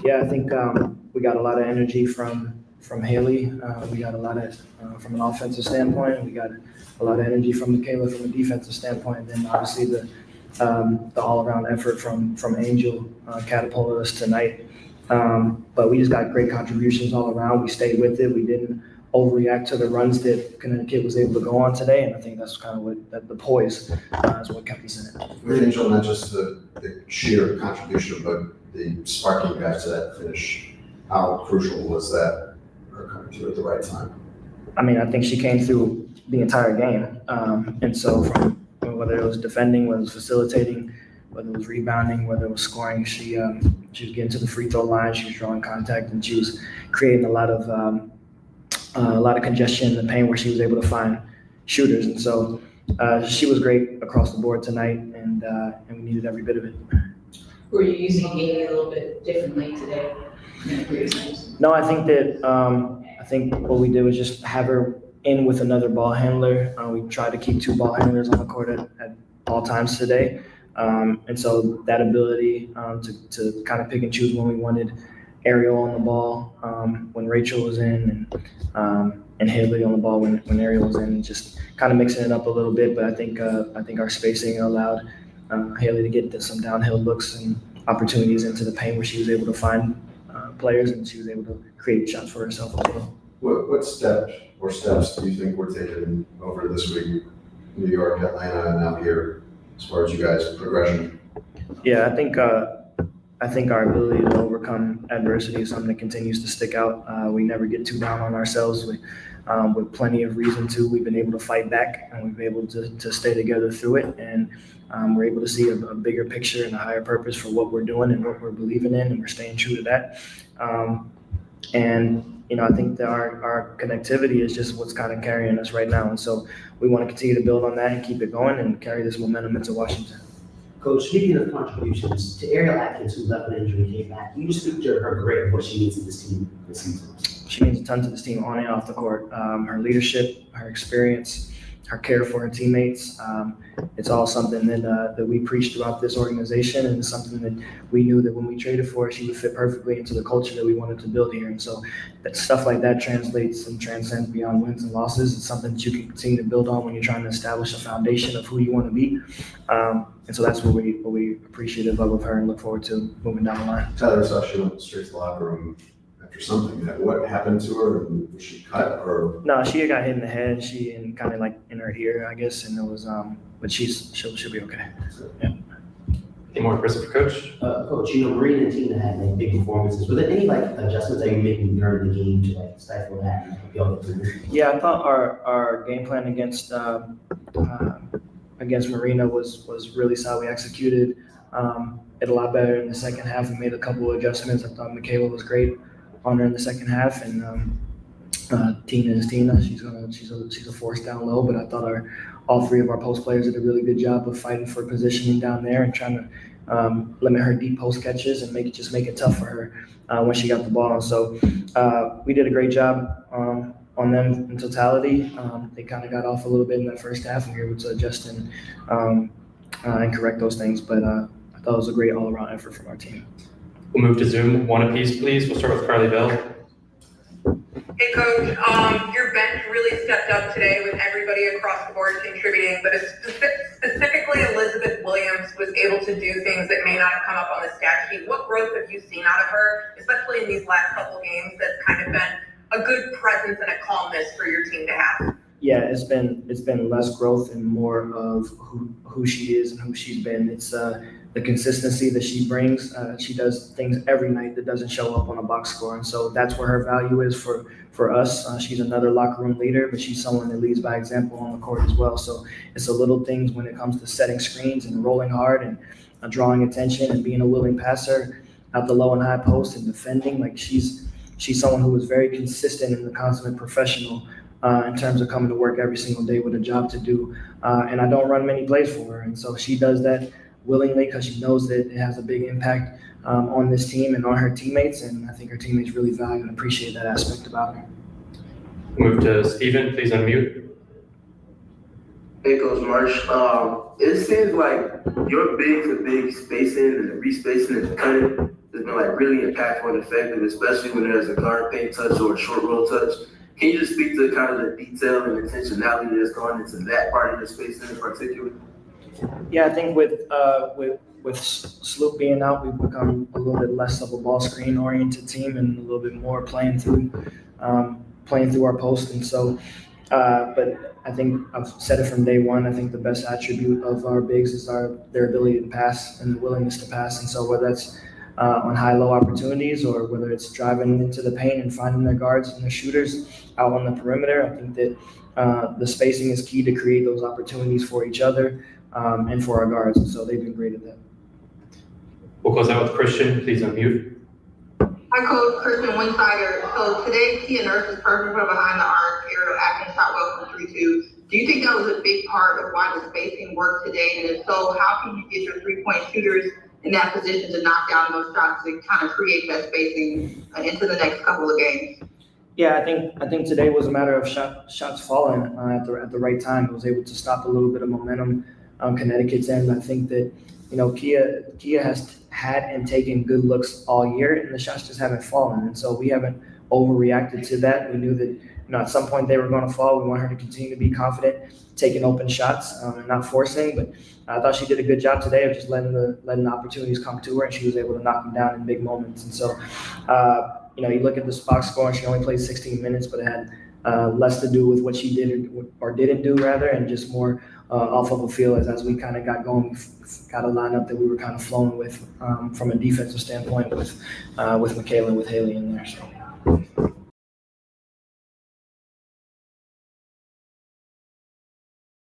Yeah, I think we got a lot of energy from Haley. We got a lot of from an offensive standpoint. We got a lot of energy from Michaela from a defensive standpoint. And then obviously the all-around effort from Angel catapulted us tonight. But we just got great contributions all around. We stayed with it. We didn't overreact to the runs that Connecticut was able to go on today, and I think that's kind of what the poise is what kept us in it. With Angel, not just the sheer contribution, but the sparking you guys to that finish. How crucial was that, her coming through at the right time? I mean, I think she came through the entire game, and so from whether it was defending, whether it was facilitating, whether it was rebounding, whether it was scoring, she was getting to the free throw line, she was drawing contact, and she was creating a lot of congestion in the paint where she was able to find shooters. And so she was great across the board tonight, and we needed every bit of it. Were you using Haley a little bit differently today? No, I think what we did was just have her in with another ball handler. We tried to keep 2 ball handlers on the court at all times today. And so that ability to kind of pick and choose when we wanted Ariel on the ball, when Rachel was in, and Haley on the ball when Ariel was in, just kind of mixing it up a little bit. But I think our spacing allowed Haley to get some downhill looks and opportunities into the paint where she was able to find players, and she was able to create shots for herself as well. What steps do you think were taken over this week, New York, Atlanta, and now here, as far as you guys' progression? Yeah, I think our ability to overcome adversity is something that continues to stick out. We never get too down on ourselves. With plenty of reason to, we've been able to fight back, and we've been able to stay together through it. And we're able to see a bigger picture and a higher purpose for what we're doing and what we're believing in, and we're staying true to that. And I think that our connectivity is just what's kind of carrying us right now. And so we want to continue to build on that and keep it going and carry this momentum into Washington. Coach, speaking of contributions, to Ariel Atkins, who left with injury and came back, can you just speak to her grit and what she means to this team this season? She means a ton to this team on and off the court. Her leadership, her experience, her care for her teammates. It's all something that we preach throughout this organization, and it's something that we knew that when we traded for her, she would fit perfectly into the culture that we wanted to build here. And so that stuff like that translates and transcends beyond wins and losses. It's something that you can continue to build on when you're trying to establish a foundation of who you want to be. And so that's what we appreciative of her and look forward to moving down the line. Tyler saw she went straight to the locker room after something. What happened to her? Was she cut or? No, she got hit in the head. And kind of like in her ear, I guess. And it was, but she'll be okay. Yeah. Any more questions for Coach? Coach, Marina and Tina had big performances. Were there any adjustments that you're making during the game to stifle that and help y'all get through? Yeah, I thought our game plan against Marina was really solid. We executed it a lot better in the second half. We made a couple of adjustments. I thought Michaela was great on her in the second half, and Tina is Tina. She's a force down low, but I thought all 3 of our post players did a really good job of fighting for positioning down there and trying to limit her deep post catches and make it tough for her when she got the ball. And so we did a great job on them in totality. They kind of got off a little bit in that first half, and we were able to adjust and correct those things. But I thought it was a great all-around effort from our team. We'll move to Zoom. One apiece, please. We'll start with Carly Bell. Hey, Coach. Your bench really stepped up today with everybody across the board contributing, but specifically Elizabeth Williams was able to do things that may not have come up on the stat sheet. What growth have you seen out of her, especially in these last couple games, that's kind of been a good presence and a calmness for your team to have? Yeah, it's been less growth and more of who she is and who she's been. It's the consistency that she brings. She does things every night that doesn't show up on a box score, and so that's where her value is for us. She's another locker room leader, but she's someone that leads by example on the court as well. So it's the little things when it comes to setting screens and rolling hard and drawing attention and being a willing passer out the low and high post and defending. Like she's someone who is very consistent and a consummate professional in terms of coming to work every single day with a job to do. And I don't run many plays for her, and so she does that willingly because she knows that it has a big impact on this team and on her teammates, and I think her teammates really value and appreciate that aspect about her. Move to Steven, please unmute. Hey, Coach Marsh. It seems like your big spacing and the respacing and the cutting has been like really impactful and effective, especially when there's a guard paint touch or a short roll touch. Can you just speak to kind of the detail and intentionality that's gone into that part of the spacing in particular? Yeah, I think with Sloop being out, we've become a little bit less of a ball screen oriented team and a little bit more playing through our post. And so, but I think I've said it from day one. I think the best attribute of our bigs is their ability to pass and the willingness to pass. And so whether that's on high-low opportunities or whether it's driving into the paint and finding their guards and their shooters out on the perimeter, I think that the spacing is key to create those opportunities for each other and for our guards. And so they've been great at that. We'll close out with Christian. Please unmute. Hi, Coach. Christian Winsider. So today, Kia Nurse is perfect from behind the arc. Ariel Atkins shot well from 3-2. Do you think that was a big part of why the spacing worked today? And if so, how can you get your three-point shooters in that position to knock down those shots to kind of create that spacing into the next couple of games? Yeah, I think today was a matter of shots falling at the right time. It was able to stop a little bit of momentum on Connecticut's end. I think that Kia has had and taken good looks all year, and the shots just haven't fallen. And so we haven't overreacted to that. We knew that at some point they were going to fall. We want her to continue to be confident, taking open shots and not forcing. But I thought she did a good job today of just letting the opportunities come to her, and she was able to knock them down in big moments. And so, you look at this box score, and she only played 16 minutes, but it had less to do with what she did or didn't do, rather, and just more off of a feel as we kind of got going, got a lineup that we were kind of flowing with from a defensive standpoint with Michaela and with Haley in there. So.